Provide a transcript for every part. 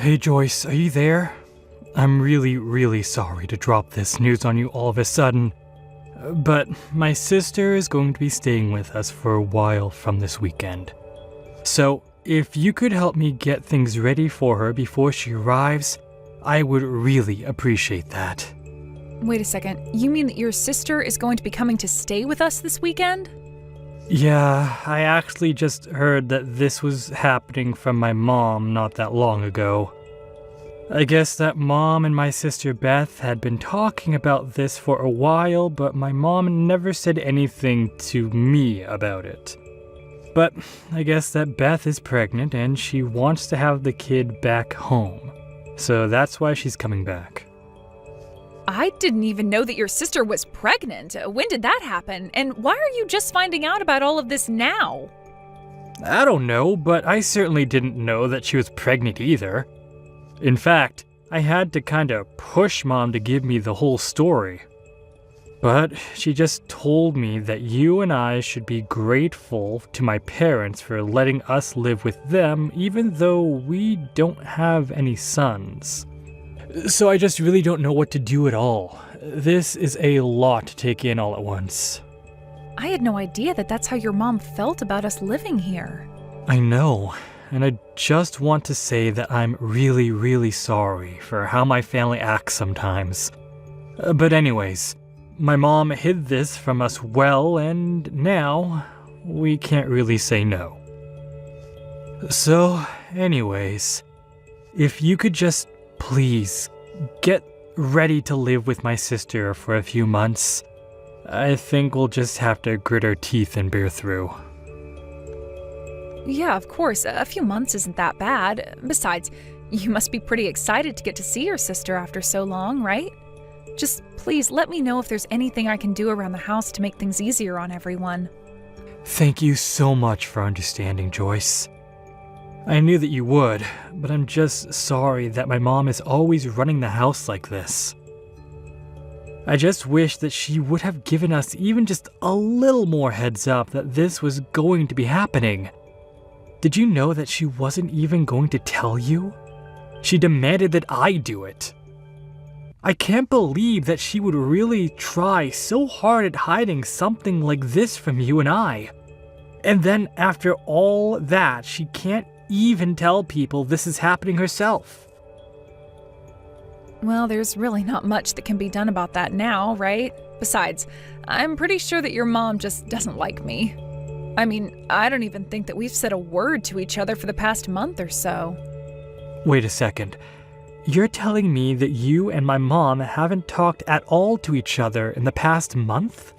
Hey Joyce, are you there? I'm really sorry to drop this news on you all of a sudden, but my sister is going to be staying with us for a while from this weekend. So, if you could help me get things ready for her before she arrives, I would really appreciate that. Wait a second, you mean that your sister is going to be coming to stay with us this weekend? Yeah, I actually just heard that this was happening from my mom not that long ago. I guess that Mom and my sister Beth had been talking about this for a while, but my mom never said anything to me about it. But I guess that Beth is pregnant and she wants to have the kid back home. So that's why she's coming back. I didn't even know that your sister was pregnant. When did that happen? And why are you just finding out about all of this now? I don't know, but I certainly didn't know that she was pregnant either. In fact, I had to kinda push Mom to give me the whole story. But she just told me that you and I should be grateful to my parents for letting us live with them even though we don't have any sons. So I just really don't know what to do at all. This is a lot to take in all at once. I had no idea that that's how your mom felt about us living here. I know, and I just want to say that I'm really sorry for how my family acts sometimes. But anyways, my mom hid this from us well, and now we can't really say no. So, anyways, if you could just please get ready to live with my sister for a few months, I think we'll just have to grit our teeth and bear through. Yeah, of course. A few months isn't that bad. Besides, you must be pretty excited to get to see your sister after so long, right? Just please let me know if there's anything I can do around the house to make things easier on everyone. Thank you so much for understanding, Joyce. I knew that you would, but I'm just sorry that my mom is always running the house like this. I just wish that she would have given us even just a little more heads up that this was going to be happening. Did you know that she wasn't even going to tell you? She demanded that I do it. I can't believe that she would really try so hard at hiding something like this from you and I. And then after all that, she can't even tell people this is happening herself. Well, there's really not much that can be done about that now, right? Besides, I'm pretty sure that your mom just doesn't like me. I mean, I don't even think that we've said a word to each other for the past month or so. Wait a second. You're telling me that you and my mom haven't talked at all to each other in the past month?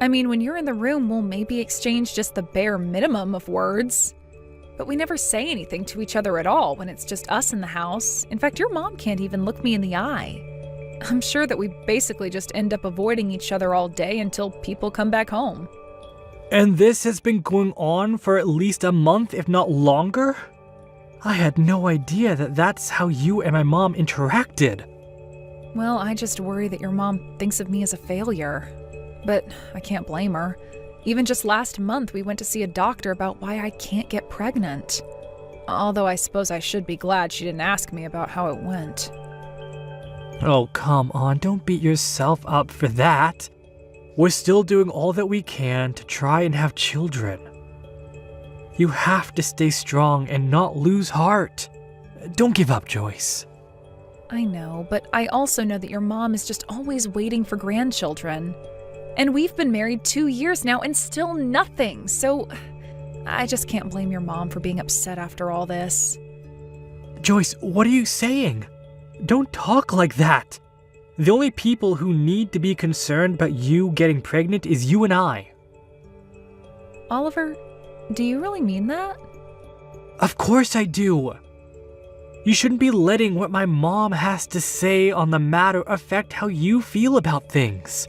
I mean, when you're in the room, we'll maybe exchange just the bare minimum of words. But we never say anything to each other at all when it's just us in the house. In fact, your mom can't even look me in the eye. I'm sure that we basically just end up avoiding each other all day until people come back home. And this has been going on for at least a month, if not longer? I had no idea that that's how you and my mom interacted. Well, I just worry that your mom thinks of me as a failure. But I can't blame her. Even just last month, we went to see a doctor about why I can't get pregnant. Although I suppose I should be glad she didn't ask me about how it went. Oh, come on, don't beat yourself up for that. We're still doing all that we can to try and have children. You have to stay strong and not lose heart. Don't give up, Joyce. I know, but I also know that your mom is just always waiting for grandchildren. And we've been married 2 years now and still nothing, so I just can't blame your mom for being upset after all this. Joyce, what are you saying? Don't talk like that. The only people who need to be concerned about you getting pregnant is you and I. Oliver, do you really mean that? Of course I do. You shouldn't be letting what my mom has to say on the matter affect how you feel about things.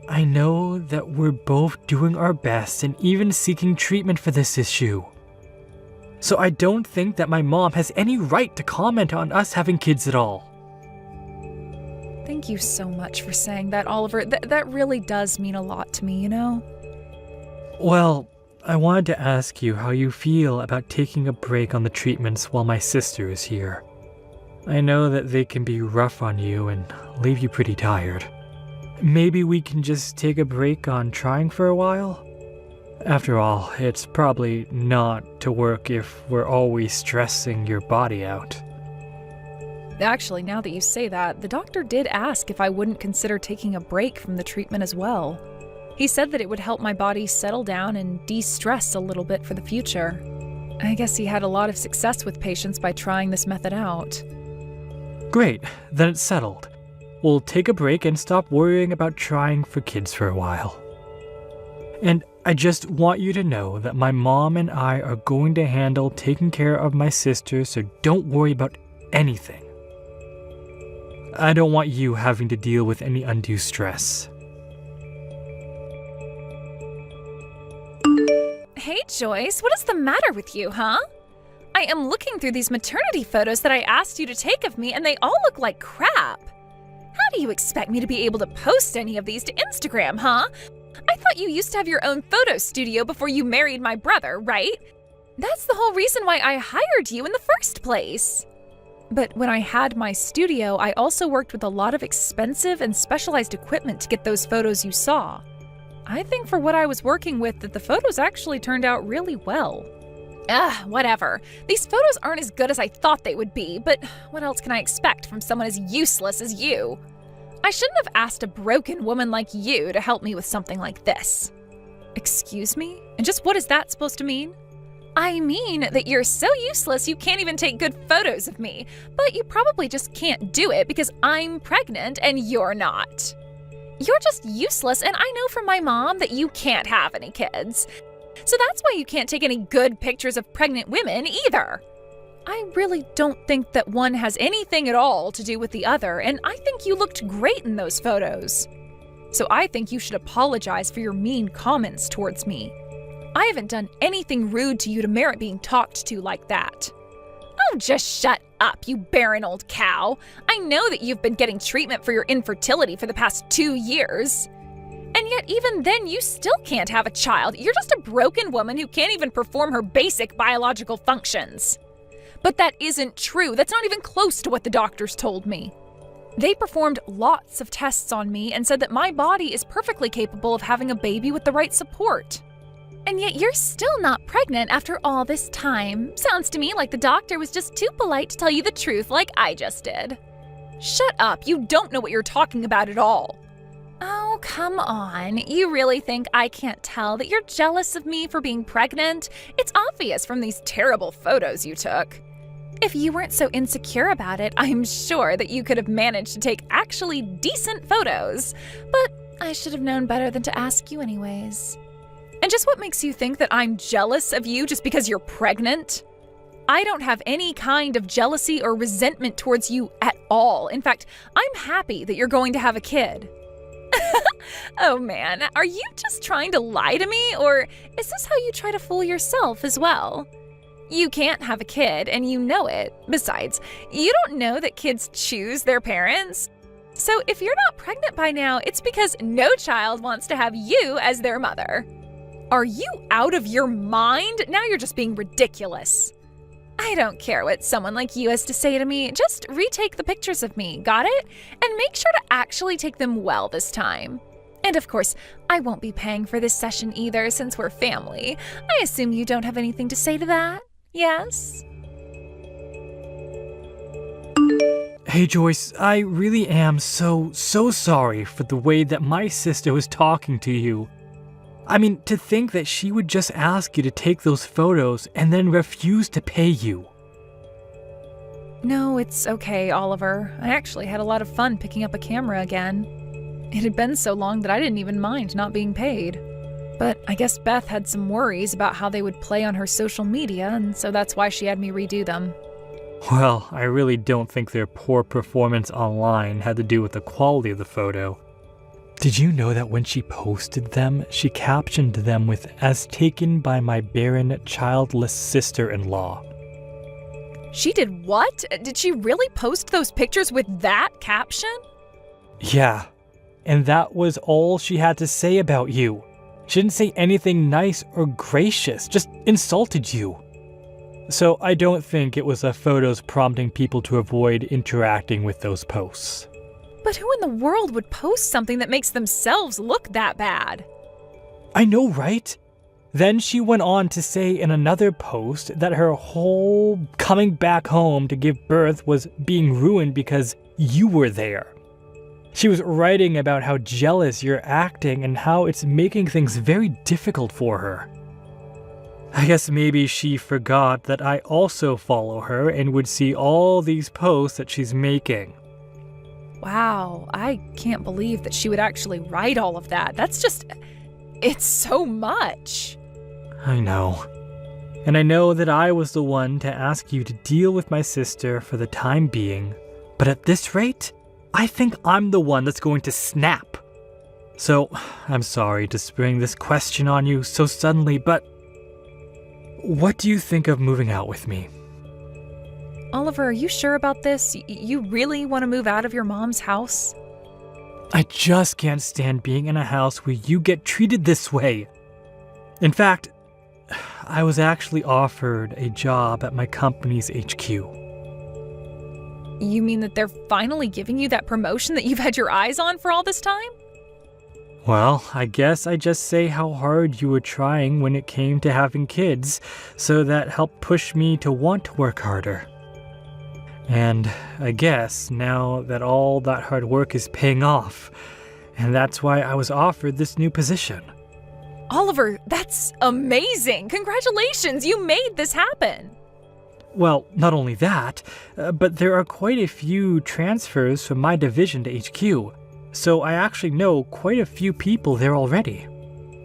I know that we're both doing our best and even seeking treatment for this issue. So I don't think that my mom has any right to comment on us having kids at all. Thank you so much for saying that, Oliver. That really does mean a lot to me, you know? Well, I wanted to ask you how you feel about taking a break on the treatments while my sister is here. I know that they can be rough on you and leave you pretty tired. Maybe we can just take a break on trying for a while? After all, it's probably not to work if we're always stressing your body out. Actually, now that you say that, the doctor did ask if I wouldn't consider taking a break from the treatment as well. He said that it would help my body settle down and de-stress a little bit for the future. I guess he had a lot of success with patients by trying this method out. Great, then it's settled. We'll take a break and stop worrying about trying for kids for a while. And I just want you to know that my mom and I are going to handle taking care of my sister, so don't worry about anything. I don't want you having to deal with any undue stress. Hey, Joyce, what is the matter with you, huh? I am looking through these maternity photos that I asked you to take of me, and they all look like crap. How do you expect me to be able to post any of these to Instagram, huh? I thought you used to have your own photo studio before you married my brother, right? That's the whole reason why I hired you in the first place. But when I had my studio, I also worked with a lot of expensive and specialized equipment to get those photos you saw. I think for what I was working with that the photos actually turned out really well. Whatever. These photos aren't as good as I thought they would be, but what else can I expect from someone as useless as you? I shouldn't have asked a broken woman like you to help me with something like this. Excuse me? And just what is that supposed to mean? I mean that you're so useless you can't even take good photos of me, but you probably just can't do it because I'm pregnant and you're not. You're just useless, and I know from my mom that you can't have any kids. So that's why you can't take any good pictures of pregnant women either. I really don't think that one has anything at all to do with the other, and I think you looked great in those photos. So I think you should apologize for your mean comments towards me. I haven't done anything rude to you to merit being talked to like that. Oh, just shut up, you barren old cow. I know that you've been getting treatment for your infertility for the past 2 years. And yet even then you still can't have a child. You're just a broken woman who can't even perform her basic biological functions. But that isn't true. That's not even close to what the doctors told me. They performed lots of tests on me and said that my body is perfectly capable of having a baby with the right support. And yet you're still not pregnant after all this time. Sounds to me like the doctor was just too polite to tell you the truth like I just did. Shut up, you don't know what you're talking about at all. Oh, come on. You really think I can't tell that you're jealous of me for being pregnant? It's obvious from these terrible photos you took. If you weren't so insecure about it, I'm sure that you could have managed to take actually decent photos. But I should have known better than to ask you anyways. And just what makes you think that I'm jealous of you just because you're pregnant? I don't have any kind of jealousy or resentment towards you at all. In fact, I'm happy that you're going to have a kid. Oh man, are you just trying to lie to me, or is this how you try to fool yourself as well? You can't have a kid, and you know it. Besides, you don't know that kids choose their parents. So if you're not pregnant by now, it's because no child wants to have you as their mother. Are you out of your mind? Now you're just being ridiculous. I don't care what someone like you has to say to me. Just retake the pictures of me, got it? And make sure to actually take them well this time. And of course, I won't be paying for this session either since we're family. I assume you don't have anything to say to that, yes? Hey Joyce, I really am so sorry for the way that my sister was talking to you. I mean, to think that she would just ask you to take those photos and then refuse to pay you. No, it's okay, Oliver. I actually had a lot of fun picking up a camera again. It had been so long that I didn't even mind not being paid. But I guess Beth had some worries about how they would play on her social media, and so that's why she had me redo them. Well, I really don't think their poor performance online had to do with the quality of the photo. Did you know that when she posted them, she captioned them with, "As taken by my barren, childless sister-in-law"? She did what? Did she really post those pictures with that caption? Yeah, and that was all she had to say about you. She didn't say anything nice or gracious, just insulted you. So I don't think it was the photos prompting people to avoid interacting with those posts. But who in the world would post something that makes themselves look that bad? I know, right? Then she went on to say in another post that her whole coming back home to give birth was being ruined because you were there. She was writing about how jealous you're acting and how it's making things very difficult for her. I guess maybe she forgot that I also follow her and would see all these posts that she's making. Wow, I can't believe that she would actually write all of that. It's so much. I know. And I know that I was the one to ask you to deal with my sister for the time being, but at this rate, I think I'm the one that's going to snap. So, I'm sorry to spring this question on you so suddenly, but what do you think of moving out with me? Oliver, are you sure about this? You really want to move out of your mom's house? I just can't stand being in a house where you get treated this way. In fact, I was actually offered a job at my company's HQ. You mean that they're finally giving you that promotion that you've had your eyes on for all this time? Well, I guess I just say how hard you were trying when it came to having kids, so that helped push me to want to work harder. And I guess now that all that hard work is paying off, and that's why I was offered this new position. Oliver, that's amazing! Congratulations, you made this happen! Well, not only that, but there are quite a few transfers from my division to HQ, so I actually know quite a few people there already.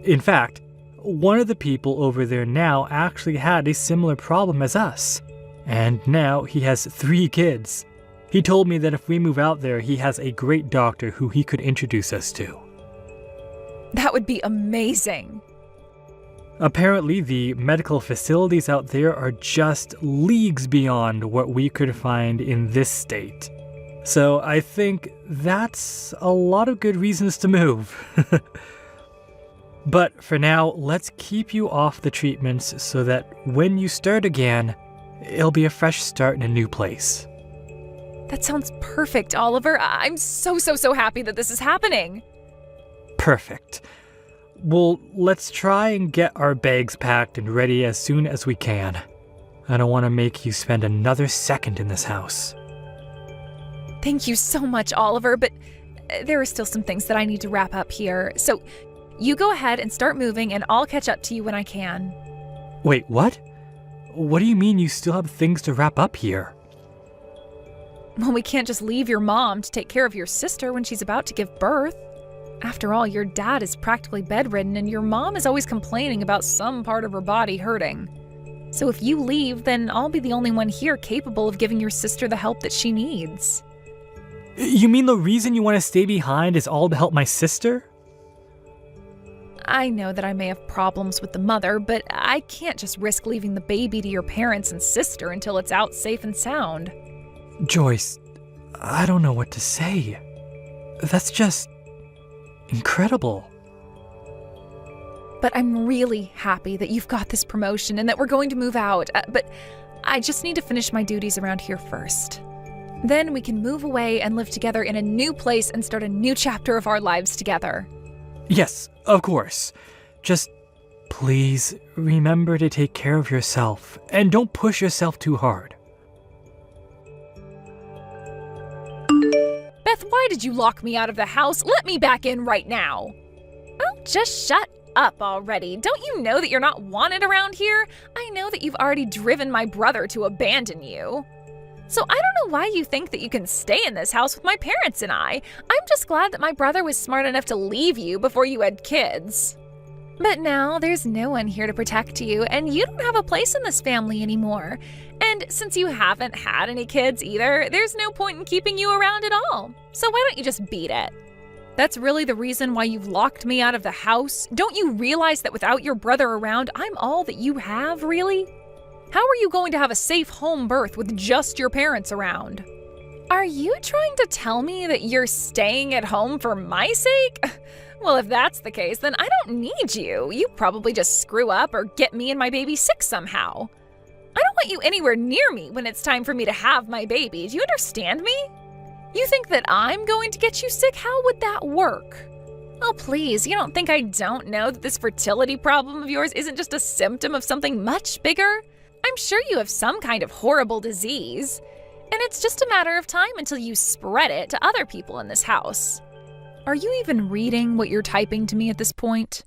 In fact, one of the people over there now actually had a similar problem as us, and now he has 3 kids. He told me that if we move out there, he has a great doctor who he could introduce us to. That would be amazing. Apparently, the medical facilities out there are just leagues beyond what we could find in this state. So I think that's a lot of good reasons to move. But for now, let's keep you off the treatments so that when you start again, it'll be a fresh start in a new place. That sounds perfect, Oliver. I'm so happy that this is happening. Perfect. Well, let's try and get our bags packed and ready as soon as we can. I don't want to make you spend another second in this house. Thank you so much, Oliver, but there are still some things that I need to wrap up here. So you go ahead and start moving and I'll catch up to you when I can. Wait, what? What do you mean you still have things to wrap up here? Well, we can't just leave your mom to take care of your sister when she's about to give birth. After all, your dad is practically bedridden and your mom is always complaining about some part of her body hurting. So if you leave, then I'll be the only one here capable of giving your sister the help that she needs. You mean the reason you want to stay behind is all to help my sister? I know that I may have problems with the mother, but I can't just risk leaving the baby to your parents and sister until it's out safe and sound. Joyce, I don't know what to say. That's just incredible. But I'm really happy that you've got this promotion and that we're going to move out. But I just need to finish my duties around here first. Then we can move away and live together in a new place and start a new chapter of our lives together. Yes, of course. Just please remember to take care of yourself and don't push yourself too hard. Beth, why did you lock me out of the house? Let me back in right now. Oh, just shut up already. Don't you know that you're not wanted around here? I know that you've already driven my brother to abandon you. So I don't know why you think that you can stay in this house with my parents and I. I'm just glad that my brother was smart enough to leave you before you had kids. But now there's no one here to protect you, and you don't have a place in this family anymore. And since you haven't had any kids either, there's no point in keeping you around at all. So why don't you just beat it? That's really the reason why you've locked me out of the house? Don't you realize that without your brother around, I'm all that you have, really? How are you going to have a safe home birth with just your parents around? Are you trying to tell me that you're staying at home for my sake? Well, if that's the case, then I don't need you. You probably just screw up or get me and my baby sick somehow. I don't want you anywhere near me when it's time for me to have my baby. Do you understand me? You think that I'm going to get you sick? How would that work? Oh, please, you don't think I don't know that this fertility problem of yours isn't just a symptom of something much bigger? I'm sure you have some kind of horrible disease, and it's just a matter of time until you spread it to other people in this house. Are you even reading what you're typing to me at this point?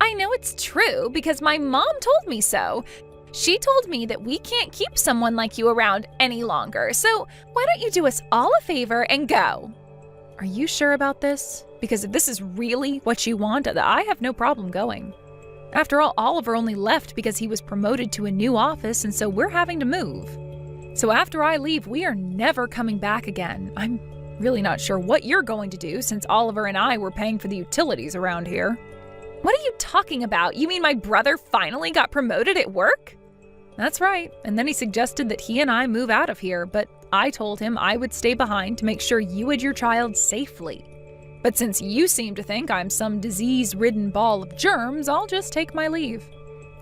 I know it's true because my mom told me so. She told me that we can't keep someone like you around any longer, so why don't you do us all a favor and go? Are you sure about this? Because if this is really what you want, I have no problem going. After all, Oliver only left because he was promoted to a new office, and so we're having to move. So after I leave, we are never coming back again. I'm really not sure what you're going to do since Oliver and I were paying for the utilities around here. What are you talking about? You mean my brother finally got promoted at work? That's right, and then he suggested that he and I move out of here, but I told him I would stay behind to make sure you had your child safely. But since you seem to think I'm some disease-ridden ball of germs, I'll just take my leave.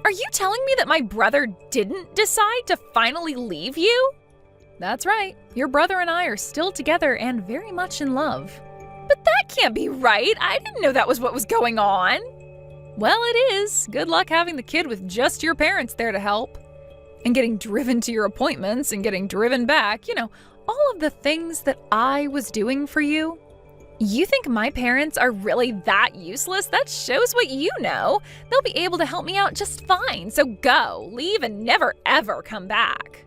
Are you telling me that my brother didn't decide to finally leave you? That's right. Your brother and I are still together and very much in love. But that can't be right. I didn't know that was what was going on. Well, it is. Good luck having the kid with just your parents there to help. And getting driven to your appointments and getting driven back. You know, all of the things that I was doing for you. You think my parents are really that useless? That shows what you know. They'll be able to help me out just fine. So go, leave, and never ever come back.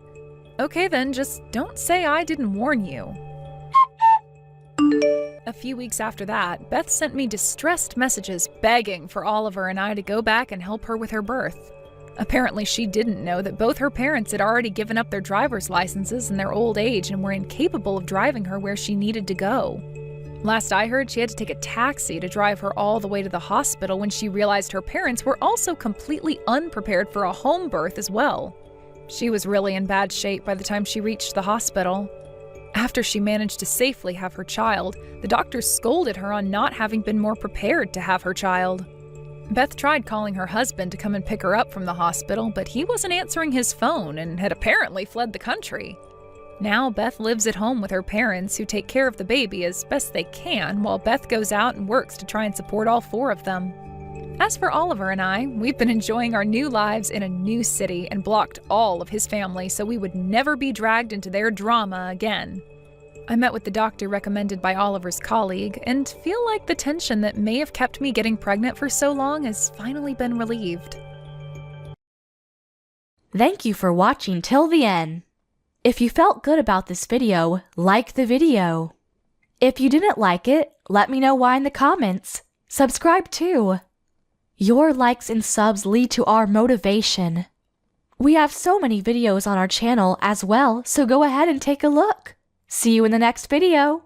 Okay then, just don't say I didn't warn you. A few weeks after that, Beth sent me distressed messages begging for Oliver and I to go back and help her with her birth. Apparently she didn't know that both her parents had already given up their driver's licenses in their old age and were incapable of driving her where she needed to go. Last I heard, she had to take a taxi to drive her all the way to the hospital when she realized her parents were also completely unprepared for a home birth as well. She was really in bad shape by the time she reached the hospital. After she managed to safely have her child, the doctors scolded her on not having been more prepared to have her child. Beth tried calling her husband to come and pick her up from the hospital, but he wasn't answering his phone and had apparently fled the country. Now Beth lives at home with her parents, who take care of the baby as best they can, while Beth goes out and works to try and support all four of them. As for Oliver and I, we've been enjoying our new lives in a new city and blocked all of his family so we would never be dragged into their drama again. I met with the doctor recommended by Oliver's colleague and feel like the tension that may have kept me getting pregnant for so long has finally been relieved. Thank you for watching till the end. If you felt good about this video, like the video. If you didn't like it, let me know why in the comments. Subscribe too. Your likes and subs lead to our motivation. We have so many videos on our channel as well, so go ahead and take a look. See you in the next video.